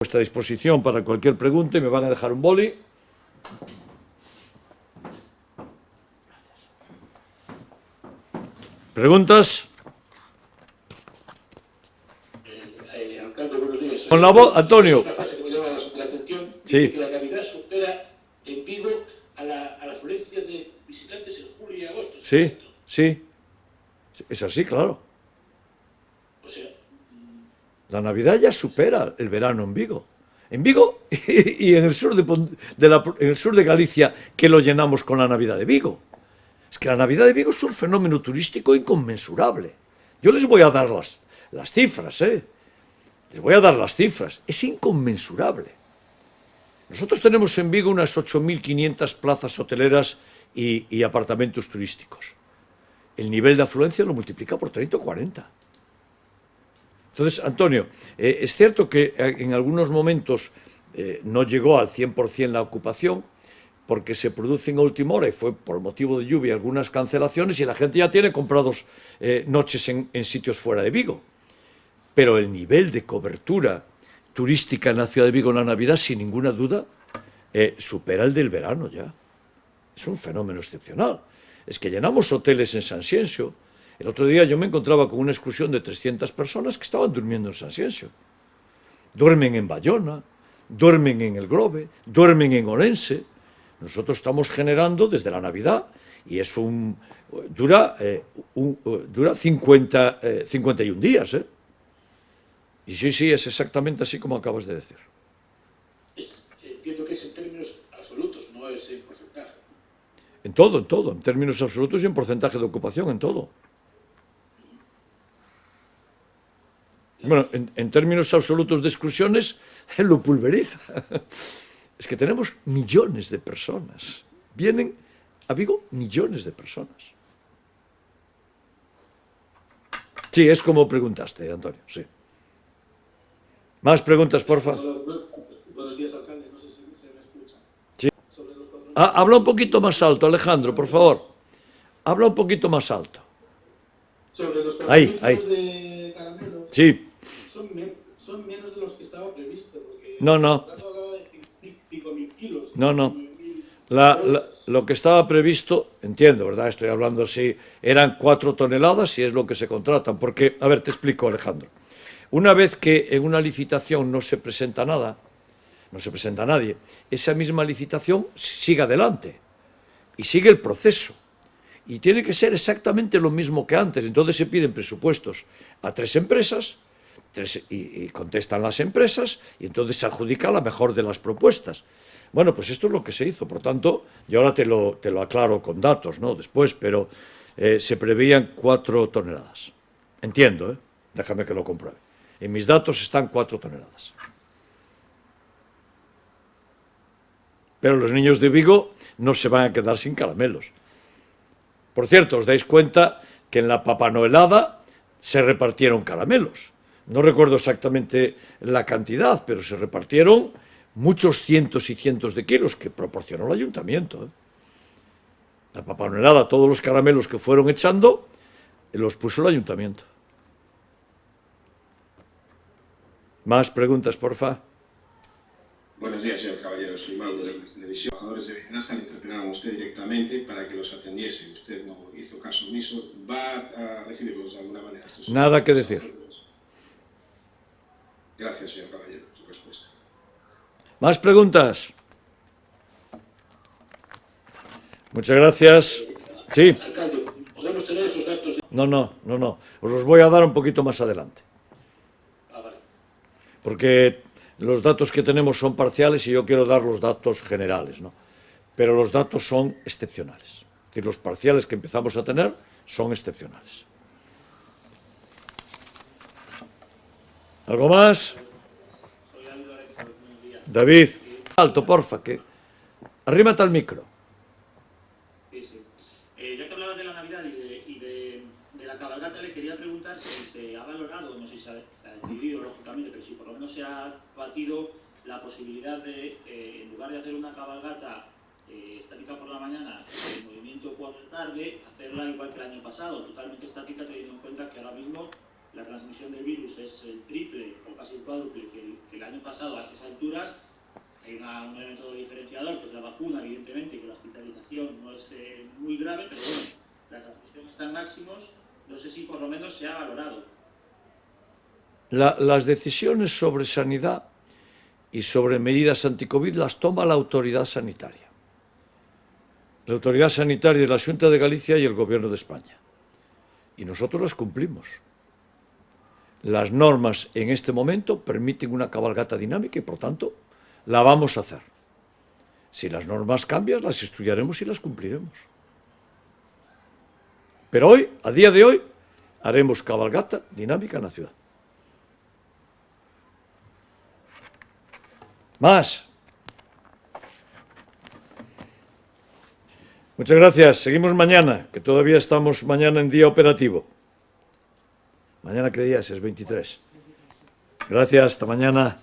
vuestra disposición para cualquier pregunta. Me van a dejar un boli. ¿Preguntas? Alcalde, buenos días. Con la voz, Antonio. Una frase que me llama bastante la atención. Sí. Dice que la Navidad supera en Vigo a la afluencia de visitantes en julio y agosto. Sí, sí. Es así, claro. O sea, La Navidad ya supera el verano en Vigo. En Vigo y en el sur en el sur de Galicia, que lo llenamos con la Navidad de Vigo. Es que la Navidad de Vigo es un fenómeno turístico inconmensurable. Yo les voy a dar las cifras, ¿eh? Les voy a dar las cifras. Es inconmensurable. Nosotros tenemos en Vigo unas 8.500 plazas hoteleras y apartamentos turísticos. El nivel de afluencia lo multiplica por 30 o 40. Entonces, Antonio, es cierto que en algunos momentos no llegó al 100% la ocupación, porque se producen a última hora y fue por motivo de lluvia algunas cancelaciones y la gente ya tiene comprados noches en sitios fuera de Vigo. Pero el nivel de cobertura turística en la ciudad de Vigo en la Navidad, sin ninguna duda, supera el del verano ya. Es un fenómeno excepcional. Es que llenamos hoteles en San Xienxo. El otro día yo me encontraba con una excursión de 300 personas que estaban durmiendo en San Xienxo. Duermen en Bayona, duermen en El Grove, duermen en Orense. Nosotros estamos generando desde la Navidad y es dura 51 días, ¿eh? Y sí, es exactamente así como acabas de decir. entiendo que es en términos absolutos, no es en porcentaje. En todo, en términos absolutos y en porcentaje de ocupación, en todo. Bueno, en términos absolutos de excursiones, lo pulveriza. Es que tenemos millones de personas. Vienen a Vigo millones de personas. Sí, es como preguntaste, Antonio, sí. ¿Más preguntas, porfa? Buenos días, alcalde. No sé si se me escucha. Sí. Sobre los 4.000... Habla un poquito más alto, Alejandro, por favor. Habla un poquito más alto. Sobre los 4.000 Ahí. kilos de caramelos, Sí. son menos de los que estaba previsto. Porque No. el contrato hablaba de 5.000 kilos. No. 9.000 bolsas. Lo que estaba previsto, entiendo, ¿verdad? Estoy hablando así, eran 4 toneladas y es lo que se contratan. Porque, a ver, te explico, Alejandro. Una vez que en una licitación no se presenta nada, no se presenta nadie, esa misma licitación sigue adelante y sigue el proceso. Y tiene que ser exactamente lo mismo que antes. Entonces se piden presupuestos a 3 empresas y contestan las empresas y entonces se adjudica la mejor de las propuestas. Bueno, pues esto es lo que se hizo. Por tanto, yo ahora te lo aclaro con datos, ¿no? Después, pero se preveían 4 toneladas. Entiendo, ¿eh? Déjame que lo compruebe. En mis datos están 4 toneladas. Pero los niños de Vigo no se van a quedar sin caramelos. Por cierto, os dais cuenta que en la papanoelada se repartieron caramelos. No recuerdo exactamente la cantidad, pero se repartieron muchos cientos y cientos de kilos que proporcionó el ayuntamiento, ¿eh? La papanoelada, todos los caramelos que fueron echando, los puso el ayuntamiento. ¿Más preguntas, porfa? Buenos días, señor Caballero. Soy Mauro de Televisión. Los trabajadores de Vitrasca le interpelaron a usted directamente para que los atendiese. Usted no hizo caso omiso. ¿Va a recibirlos de alguna manera? Nada que decir. Gracias, señor Caballero, por su respuesta. ¿Más preguntas? Muchas gracias. Sí. Alcalde, ¿podemos tener esos datos? No. Os los voy a dar un poquito más adelante. Vale. Porque los datos que tenemos son parciales y yo quiero dar los datos generales, ¿no? Pero los datos son excepcionales. Es decir, los parciales que empezamos a tener son excepcionales. ¿Algo más? David, alto, porfa, que arrímate al micro. Sí. Ya que hablabas de la Navidad y de la cabalgata, le quería preguntar si se ha valorado, no sé si se ha decidido, lógicamente, pero si por lo menos se ha batido la posibilidad de, en lugar de hacer una cabalgata estática por la mañana, en movimiento por la tarde, hacerla igual que el año pasado, totalmente estática, teniendo en cuenta que ahora mismo la transmisión del virus es el triple o casi el cuádruple que el el año pasado a estas alturas hay un método diferenciador, que es la vacuna, evidentemente, que la hospitalización no es muy grave, pero bueno, la transmisión está en máximos, no sé si por lo menos se ha valorado. Las decisiones sobre sanidad y sobre medidas anticovid las toma la autoridad sanitaria. La autoridad sanitaria es la Xunta de Galicia y el Gobierno de España. Y nosotros las cumplimos. Las normas en este momento permiten una cabalgata dinámica y, por tanto, la vamos a hacer. Si las normas cambian, las estudiaremos y las cumpliremos. Pero hoy, a día de hoy, haremos cabalgata dinámica en la ciudad. Más. Muchas gracias. Seguimos mañana, que todavía estamos mañana en día operativo. ¿Mañana qué día es? Es 23. Gracias, hasta mañana.